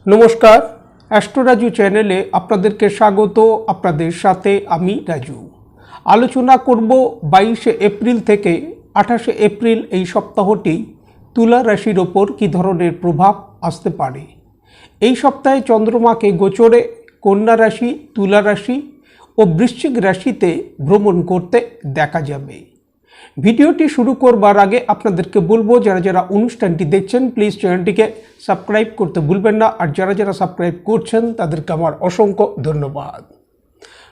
নমস্কার, অ্যাস্ট্রো রাজু চ্যানেলে আপনাদেরকে স্বাগত। আপনাদের সাথে আমি রাজু। আলোচনা করব 22শে এপ্রিল থেকে 28শে এপ্রিল এই সপ্তাহটি তুলা রাশির ওপর কী ধরনের প্রভাব আসতে পারে। এই সপ্তাহে চন্দ্রমাকে গোচরে কন্যা রাশি, তুলা রাশি ও বৃশ্চিক রাশিতে ভ্রমণ করতে দেখা যাবে। ভিডিওটি শুরু করবার আগে আপনাদেরকে বলবো, যারা যারা অনুষ্ঠানটি দেখছেন প্লিজ চ্যানেলটিকে সাবস্ক্রাইব করতে ভুলবেন না, আর যারা যারা সাবস্ক্রাইব করছেন তাদেরকে আমার অসংখ্য ধন্যবাদ।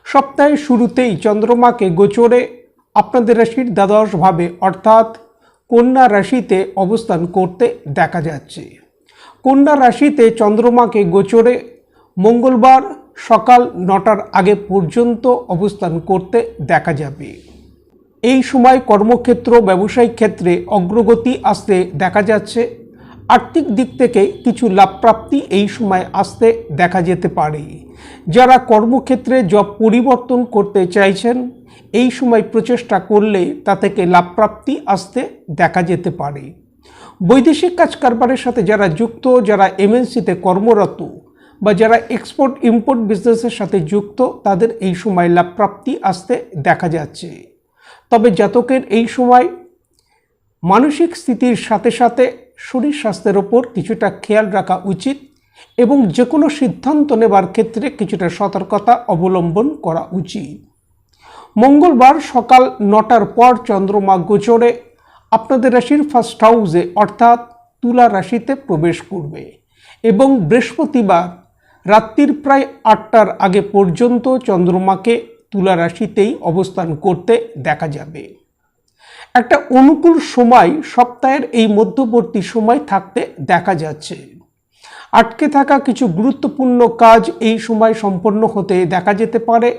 সপ্তাহের শুরুতেই চন্দ্রমাকে গোচরে আপনাদের রাশির দ্বাদশভাবে অর্থাৎ কন্যা রাশিতে অবস্থান করতে দেখা যাচ্ছে। কন্যা রাশিতে চন্দ্রমাকে গোচরে মঙ্গলবার সকাল 9টার আগে পর্যন্ত অবস্থান করতে দেখা যাবে। এই সময় কর্মক্ষেত্র, ব্যবসায়িক ক্ষেত্রে অগ্রগতি আসতে দেখা যাচ্ছে। আর্থিক দিক থেকে কিছু লাভপ্রাপ্তি এই সময় আসতে দেখা যেতে পারে। যারা কর্মক্ষেত্রে জব পরিবর্তন করতে চাইছেন, এই সময় প্রচেষ্টা করলে তা থেকে লাভপ্রাপ্তি আসতে দেখা যেতে পারে। বৈদেশিক কাজ কারবারের সাথে যারা যুক্ত, যারা এমএনসিতে কর্মরত বা যারা এক্সপোর্ট ইম্পোর্ট বিজনেসের সাথে যুক্ত, তাদের এই সময় লাভপ্রাপ্তি আসতে দেখা যাচ্ছে। তবে জাতকের এই সময় মানসিক স্থিতির সাথে সাথে শরীর স্বাস্থ্যের ওপর কিছুটা খেয়াল রাখা উচিত এবং যে কোনো সিদ্ধান্ত নেবার ক্ষেত্রে কিছুটা সতর্কতা অবলম্বন করা উচিত। মঙ্গলবার সকাল 9টার পর চন্দ্রমা গোচরে আপনাদের রাশির ফার্স্ট হাউসে অর্থাৎ তুলা রাশিতে প্রবেশ করবে এবং বৃহস্পতিবার রাত্রির প্রায় 8টার আগে পর্যন্ত চন্দ্রমাকে তুলা রাশিতেই অবস্থান করতে দেখা যাবে। একটা অনুকূল সময় সপ্তাহের এই মধ্যবর্তী সময় থাকতে দেখা যাচ্ছে। আটকে থাকা কিছু গুরুত্বপূর্ণ কাজ এই সময় সম্পন্ন হতে দেখা যেতে পারে।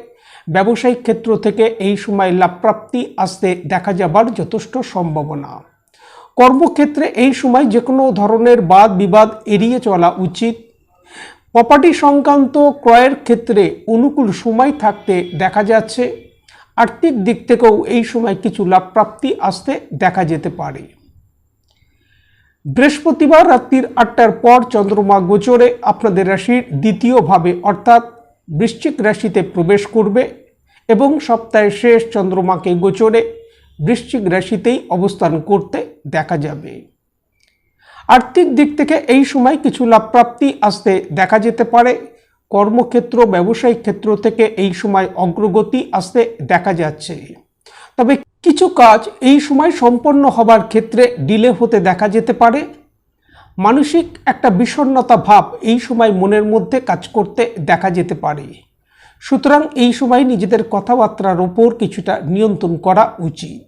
ব্যবসায়িক ক্ষেত্র থেকে এই সময় লাভপ্রাপ্তি আসতে দেখা যাবার যথেষ্ট সম্ভাবনা। কর্মক্ষেত্রে এই সময় যে কোনো ধরনের বাদ বিবাদ এড়িয়ে চলা উচিত। প্রপার্টি সংক্রান্ত ক্রয়ের ক্ষেত্রে অনুকূল সময় থাকতে দেখা যাচ্ছে। আর্থিক দিক থেকেও এই সময় কিছু লাভপ্রাপ্তি আসতে দেখা যেতে পারে। বৃহস্পতিবার রাত্রির 8টার পর চন্দ্রমা গোচরে আপনাদের রাশির দ্বিতীয়ভাবে অর্থাৎ বৃশ্চিক রাশিতে প্রবেশ করবে এবং সপ্তাহের শেষ চন্দ্রমাকে গোচরে বৃশ্চিক রাশিতেই অবস্থান করতে দেখা যাবে। আর্থিক দিক থেকে এই সময় কিছু লাভপ্রাপ্তি আসতে দেখা যেতে পারে। কর্মক্ষেত্র, ব্যবসায়িক ক্ষেত্র থেকে এই সময় অগ্রগতি আসতে দেখা যাচ্ছে। তবে কিছু কাজ এই সময় সম্পন্ন হবার ক্ষেত্রে ডিলে হতে দেখা যেতে পারে। মানসিক একটা বিষণ্ণতা ভাব এই সময় মনের মধ্যে কাজ করতে দেখা যেতে পারে। সুতরাং এই সময় নিজেদের কথাবার্তার ওপর কিছুটা নিয়ন্ত্রণ করা উচিত।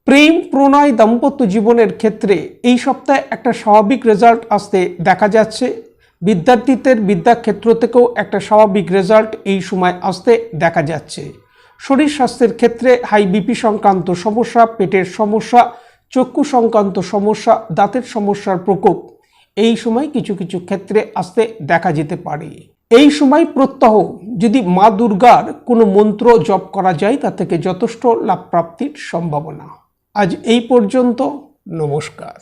প্রেম, প্রণয়, দাম্পত্য জীবনের ক্ষেত্রে এই সপ্তাহে একটা স্বাভাবিক রেজাল্ট আসতে দেখা যাচ্ছে। বিদ্যার্থীদের বিদ্যাক্ষেত্র থেকেও একটা স্বাভাবিক রেজাল্ট এই সময় আসতে দেখা যাচ্ছে। শরীর স্বাস্থ্যের ক্ষেত্রে হাই বিপি সংক্রান্ত সমস্যা, পেটের সমস্যা, চক্ষু সংক্রান্ত সমস্যা, দাঁতের সমস্যার প্রকোপ এই সময় কিছু কিছু ক্ষেত্রে আসতে দেখা যেতে পারে। এই সময় প্রত্যহ যদি মা দুর্গার কোনো মন্ত্র জপ করা যায়, তা থেকে যথেষ্ট লাভ প্রাপ্তির সম্ভাবনা। আজ এই পর্যন্ত। নমস্কার।